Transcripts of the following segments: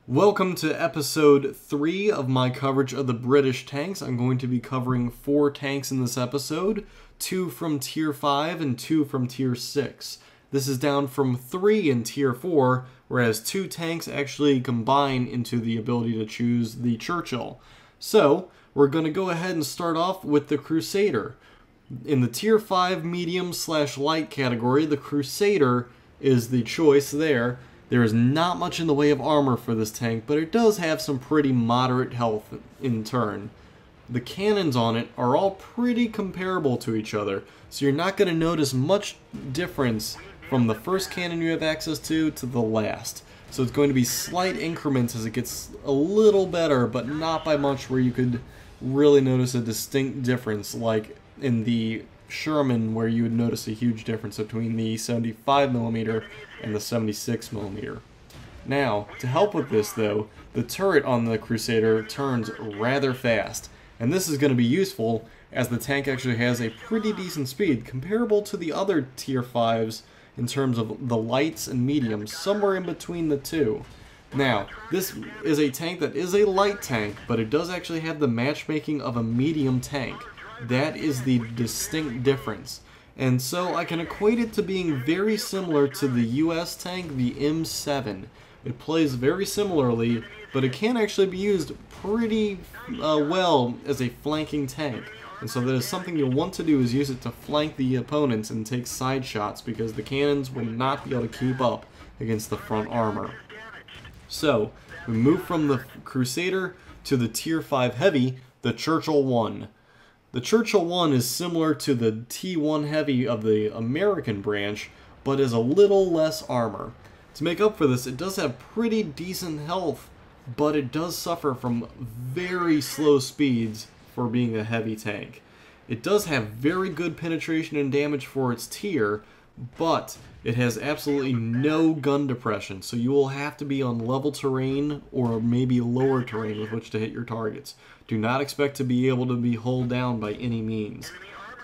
Welcome to episode 3 of my coverage of the British tanks. I'm going to be covering 4 tanks in this episode, 2 from Tier 5 and 2 from Tier 6. This is down from 3 in Tier 4, whereas 2 tanks actually combine into the ability to choose the Churchill. So, we're going to go ahead and start off with the Crusader. In the Tier 5 medium/light category, the Crusader is the choice there. There is not much in the way of armor for this tank, but it does have some pretty moderate health in turn. The cannons on it are all pretty comparable to each other, so you're not going to notice much difference from the first cannon you have access to the last. So it's going to be slight increments as it gets a little better, but not by much where you could really notice a distinct difference, like in the Sherman, where you would notice a huge difference between the 75mm and the 76mm. Now, to help with this though, the turret on the Crusader turns rather fast, and this is going to be useful as the tank actually has a pretty decent speed, comparable to the other Tier 5s in terms of the lights and mediums, somewhere in between the two. Now, this is a tank that is a light tank, but it does actually have the matchmaking of a medium tank. That is the distinct difference. And so I can equate it to being very similar to the US tank, the M7. It plays very similarly, but it can actually be used pretty well as a flanking tank. And so that is something you'll want to do, is use it to flank the opponents and take side shots, because the cannons will not be able to keep up against the front armor. So, we move from the Crusader to the Tier 5 Heavy, the Churchill 1. The Churchill 1 is similar to the T1 Heavy of the American branch, but is a little less armor. To make up for this, it does have pretty decent health, but it does suffer from very slow speeds for being a heavy tank. It does have very good penetration and damage for its tier, but it has absolutely no gun depression, so you will have to be on level terrain or maybe lower terrain with which to hit your targets. Do not expect to be able to be hulled down by any means.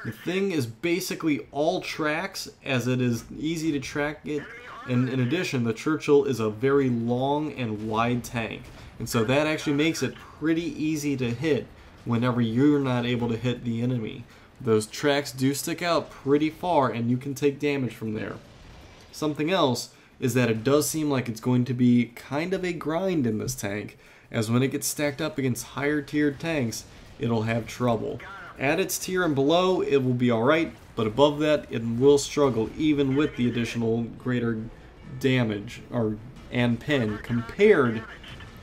The thing is basically all tracks, as it is easy to track it, and in addition, the Churchill is a very long and wide tank, and so that actually makes it pretty easy to hit whenever you're not able to hit the enemy. Those tracks do stick out pretty far, and you can take damage from there. Something else is that it does seem like it's going to be kind of a grind in this tank, as when it gets stacked up against higher tiered tanks, it'll have trouble. At its tier and below, it will be alright, but above that, it will struggle even with the additional greater damage and pen compared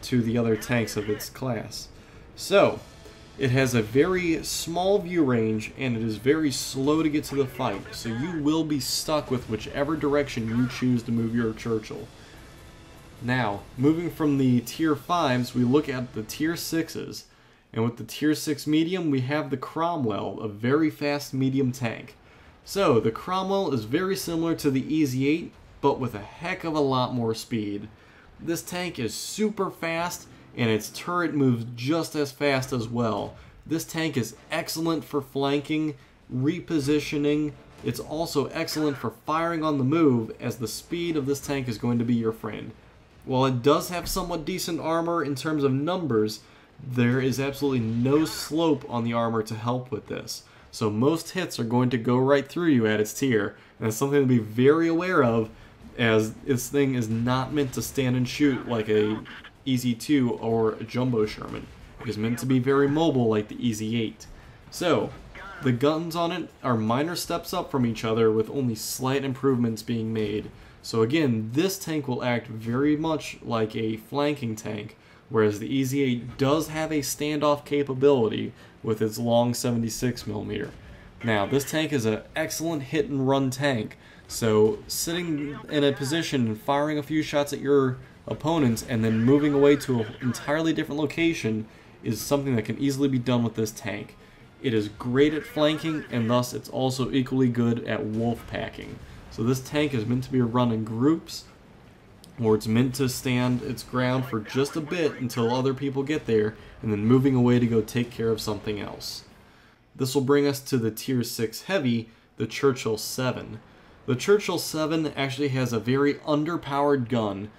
to the other tanks of its class. So, it has a very small view range, and it is very slow to get to the fight, so you will be stuck with whichever direction you choose to move your Churchill. Now, moving from the Tier 5s, we look at the Tier 6s, and with the Tier 6 medium, we have the Cromwell, a very fast medium tank. So, the Cromwell is very similar to the EZ-8, but with a heck of a lot more speed. This tank is super fast, and its turret moves just as fast as well. This tank is excellent for flanking, repositioning. It's also excellent for firing on the move, as the speed of this tank is going to be your friend. While it does have somewhat decent armor in terms of numbers, there is absolutely no slope on the armor to help with this. So most hits are going to go right through you at its tier, and it's something to be very aware of, as this thing is not meant to stand and shoot like a EZ-2 or a Jumbo Sherman. It is meant to be very mobile like the EZ-8. So, the guns on it are minor steps up from each other, with only slight improvements being made. So again, this tank will act very much like a flanking tank, whereas the EZ-8 does have a standoff capability with its long 76mm. Now, this tank is an excellent hit and run tank, so sitting in a position and firing a few shots at your opponents and then moving away to an entirely different location is something that can easily be done with this tank. It is great at flanking, and thus it's also equally good at wolf packing. So this tank is meant to be run in groups, or it's meant to stand its ground for just a bit until other people get there, and then moving away to go take care of something else. This will bring us to the Tier 6 Heavy, the Churchill 7. The Churchill 7 actually has a very underpowered gun,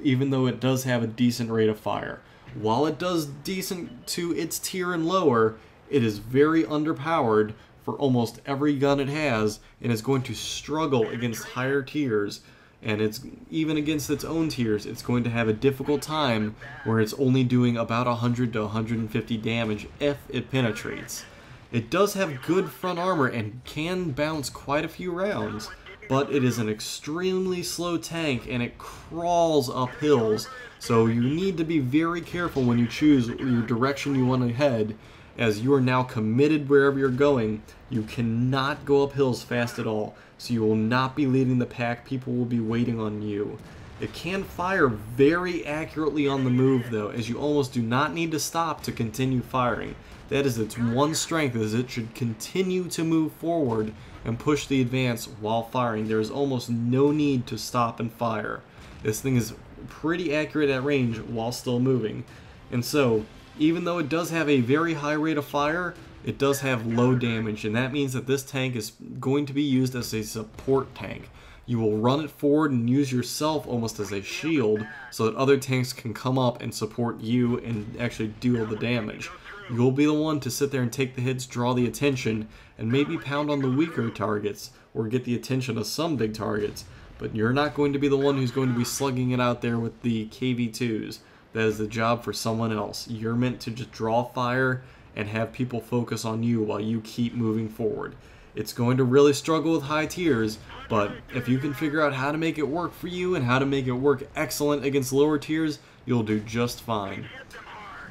even though it does have a decent rate of fire. While it does decent to its tier and lower, it is very underpowered for almost every gun it has, and is going to struggle against higher tiers, and it's even against its own tiers, it's going to have a difficult time where it's only doing about 100 to 150 damage if it penetrates. It does have good front armor and can bounce quite a few rounds, but it is an extremely slow tank and it crawls up hills, so you need to be very careful when you choose your direction you want to head, as you are now committed wherever you're going. You cannot go up hills fast at all, so you will not be leading the pack, people will be waiting on you. It can fire very accurately on the move though, as you almost do not need to stop to continue firing. That is its one strength, is it should continue to move forward and push the advance while firing. There is almost no need to stop and fire. This thing is pretty accurate at range while still moving. And so, even though it does have a very high rate of fire, it does have low damage, and that means that this tank is going to be used as a support tank. You will run it forward and use yourself almost as a shield so that other tanks can come up and support you and actually deal the damage. You'll be the one to sit there and take the hits, draw the attention, and maybe pound on the weaker targets or get the attention of some big targets, but you're not going to be the one who's going to be slugging it out there with the KV-2s. That is the job for someone else. You're meant to just draw fire and have people focus on you while you keep moving forward. It's going to really struggle with high tiers, but if you can figure out how to make it work for you and how to make it work excellent against lower tiers, you'll do just fine.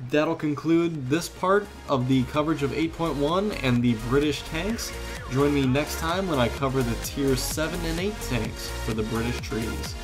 That'll conclude this part of the coverage of 8.1 and the British tanks. Join me next time when I cover the tier 7 and 8 tanks for the British treaties.